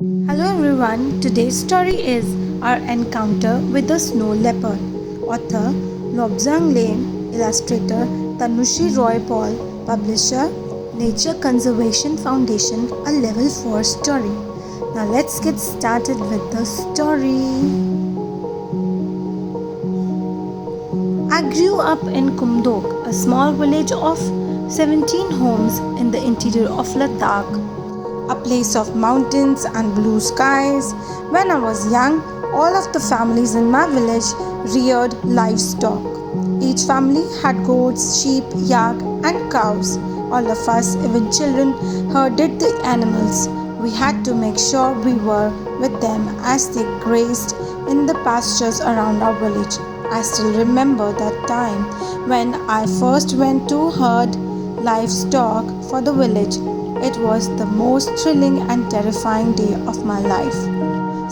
Hello everyone, today's story is our encounter with the snow leopard. Author Lobsang Lane, illustrator Tanushi Roy Paul, publisher Nature Conservation Foundation, a level 4 story. Now let's get started with the story. I grew up in Kumdok, a small village of 17 homes in the interior of Ladakh, a place of mountains and blue skies. When I was young, all of the families in my village reared livestock. Each family had goats, sheep, yak, and cows. All of us, even children, herded the animals. We had to make sure we were with them as they grazed in the pastures around our village. I still remember that time when I first went to herd livestock for the village. It was the most thrilling and terrifying day of my life.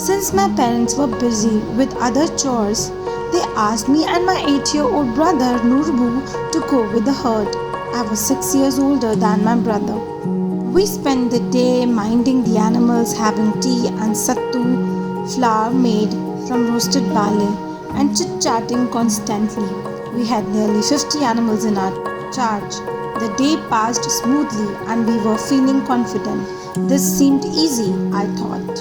Since my parents were busy with other chores, they asked me and my 8-year-old brother Nurbu to go with the herd. I was 6 years older than my brother. We spent the day minding the animals, having tea and sattu flour made from roasted barley, and chit-chatting constantly. We had nearly 50 animals in our charge. The day passed smoothly and we were feeling confident. This seemed easy, I thought.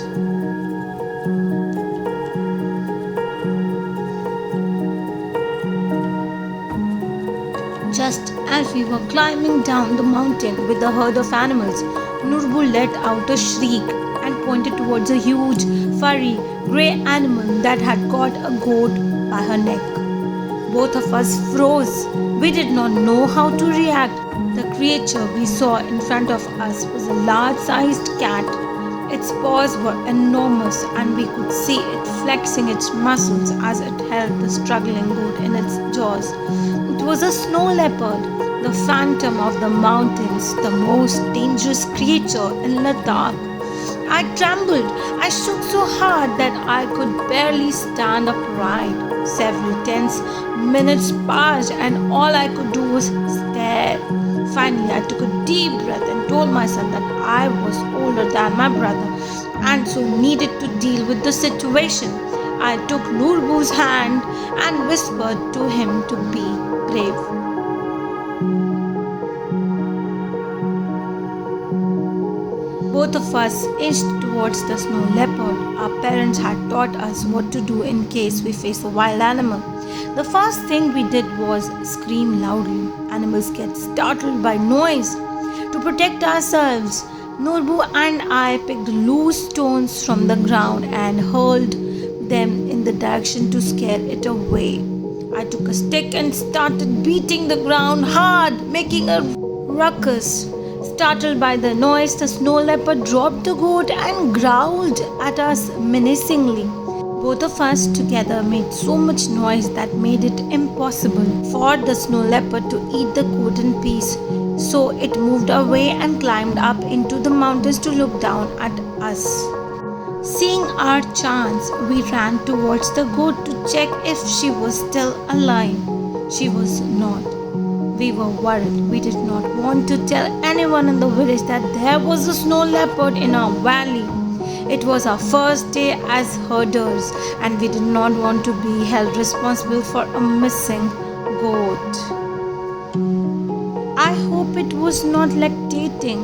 Just as we were climbing down the mountain with a herd of animals, Nurbu let out a shriek and pointed towards a huge, furry, grey animal that had caught a goat by her neck. Both of us froze. We did not know how to react. The creature we saw in front of us was a large-sized cat. Its paws were enormous and we could see it flexing its muscles as it held the struggling goat in its jaws. It was a snow leopard, the phantom of the mountains, the most dangerous creature in Ladakh. I trembled. I shook so hard that I could barely stand upright. Several tense minutes passed and all I could do was stare. Finally, I took a deep breath and told myself that I was older than my brother and so needed to deal with the situation. I took Nurbu's hand and whispered to him to be brave. Both of us inched towards the snow leopard. Our parents had taught us what to do in case we face a wild animal. The first thing we did was scream loudly. Animals get startled by noise. To protect ourselves, Nurbu and I picked loose stones from the ground and hurled them in the direction to scare it away. I took a stick and started beating the ground hard, making a ruckus. Startled by the noise, the snow leopard dropped the goat and growled at us menacingly. Both of us together made so much noise that made it impossible for the snow leopard to eat the goat in peace. So it moved away and climbed up into the mountains to look down at us. Seeing our chance, we ran towards the goat to check if she was still alive. She was not. We were worried. We did not want to tell anyone in the village that there was a snow leopard in our valley. It was our first day as herders and we did not want to be held responsible for a missing goat. I hope it was not lactating,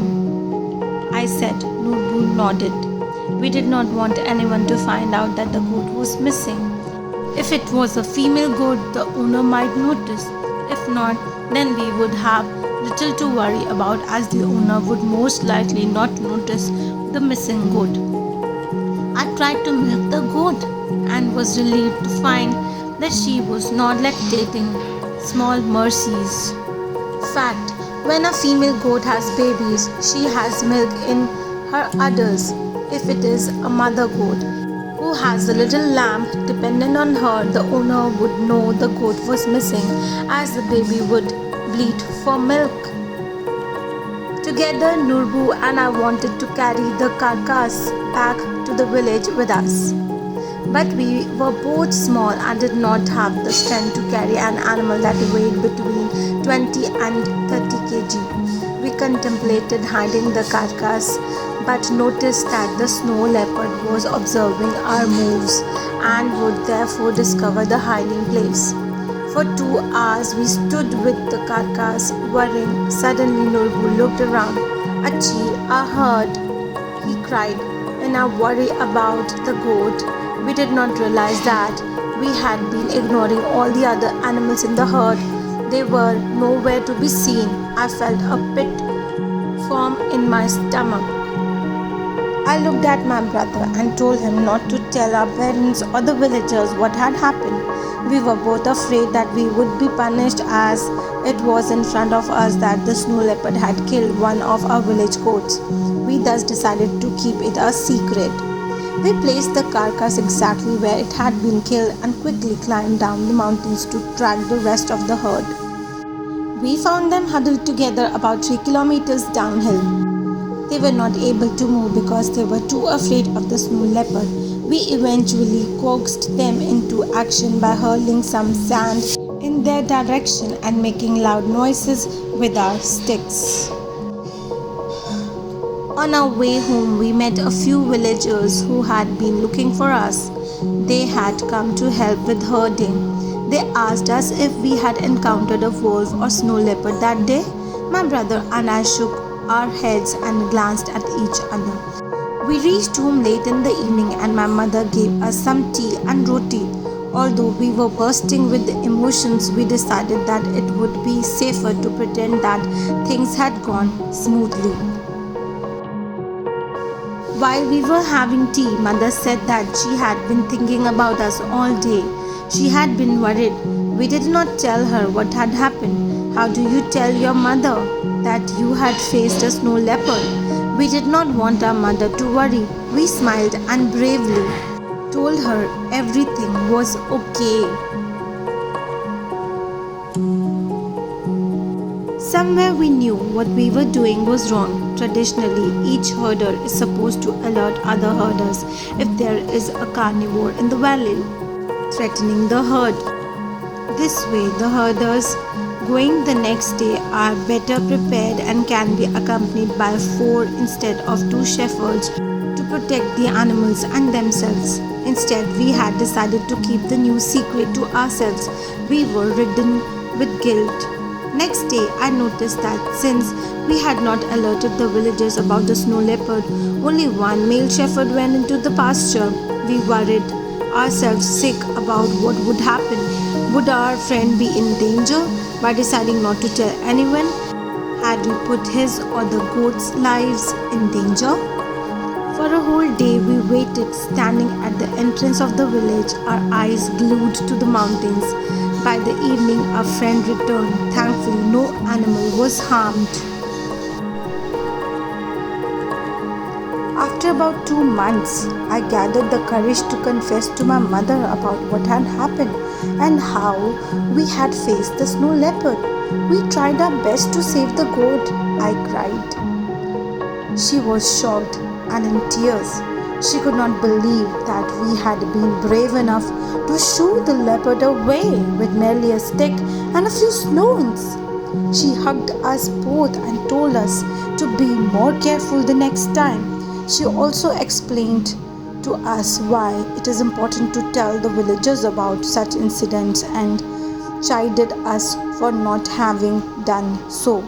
I said. Nurbu nodded. We did not want anyone to find out that the goat was missing. If it was a female goat, the owner might notice. If not, then we would have little to worry about as the owner would most likely not notice the missing goat. I tried to milk the goat and was relieved to find that she was not lactating. Small mercies. Fact, when a female goat has babies, she has milk in her udders. If it is a mother goat who has a little lamb dependent on her, the owner would know the goat was missing as the baby would bleat for milk. Together, Nurbu and I wanted to carry the carcass back to the village with us. But we were both small and did not have the strength to carry an animal that weighed between 20 and 30 kg. We contemplated hiding the carcass, but noticed that the snow leopard was observing our moves and would therefore discover the hiding place. For 2 hours we stood with the carcass, worrying. Suddenly Nurbu looked around. Achi, a herd, he cried. In our worry about the goat, we did not realize that we had been ignoring all the other animals in the herd. They were nowhere to be seen. I felt a pit form in my stomach. I looked at my brother and told him not to tell our parents or the villagers what had happened. We were both afraid that we would be punished, as it was in front of us that the snow leopard had killed one of our village goats. We thus decided to keep it a secret. We placed the carcass exactly where it had been killed and quickly climbed down the mountains to track the rest of the herd. We found them huddled together about 3 kilometers downhill. They were not able to move because they were too afraid of the snow leopard. We eventually coaxed them into action by hurling some sand in their direction and making loud noises with our sticks. On our way home, we met a few villagers who had been looking for us. They had come to help with herding. They asked us if we had encountered a wolf or snow leopard that day. My brother and I shook our heads and glanced at each other. We reached home late in the evening and my mother gave us some tea and roti. Although we were bursting with emotions, we decided that it would be safer to pretend that things had gone smoothly. While we were having tea, Mother said that she had been thinking about us all day. She had been worried. We did not tell her what had happened. How do you tell your mother that you had faced a snow leopard? We did not want our mother to worry. We smiled and bravely told her everything was okay. Somewhere we knew what we were doing was wrong. Traditionally, each herder is supposed to alert other herders if there is a carnivore in the valley threatening the herd. This way, the herders going the next day are better prepared and can be accompanied by 4 instead of 2 shepherds to protect the animals and themselves. Instead, we had decided to keep the news secret to ourselves. We were ridden with guilt. Next day, I noticed that since we had not alerted the villagers about the snow leopard, only one male shepherd went into the pasture. We worried ourselves sick about what would happen. Would our friend be in danger by deciding not to tell anyone? Had we put his or the goats' lives in danger? For a whole day we waited, standing at the entrance of the village, our eyes glued to the mountains. By the evening our friend returned. Thankfully no animal was harmed. After about 2 months, I gathered the courage to confess to my mother about what had happened and how we had faced the snow leopard. We tried our best to save the goat, I cried. She was shocked and in tears. She could not believe that we had been brave enough to shoo the leopard away with merely a stick and a few stones. She hugged us both and told us to be more careful the next time. She also explained to us why it is important to tell the villagers about such incidents and chided us for not having done so.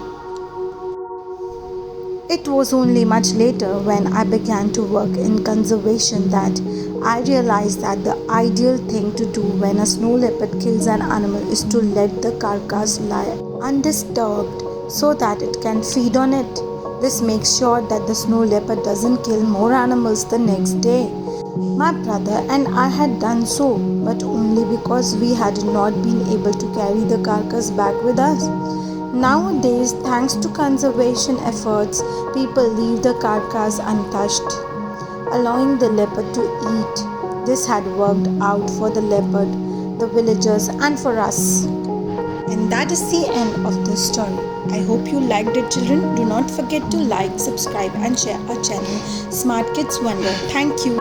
It was only much later, when I began to work in conservation, that I realized that the ideal thing to do when a snow leopard kills an animal is to let the carcass lie undisturbed so that it can feed on it. This makes sure that the snow leopard doesn't kill more animals the next day. My brother and I had done so, but only because we had not been able to carry the carcass back with us. Nowadays, thanks to conservation efforts, people leave the carcass untouched, allowing the leopard to eat. This had worked out for the leopard, the villagers, and for us. And that is the end of this story. I hope you liked it, children. Do not forget to like, subscribe, and share our channel, Smart Kids Wonder. Thank you.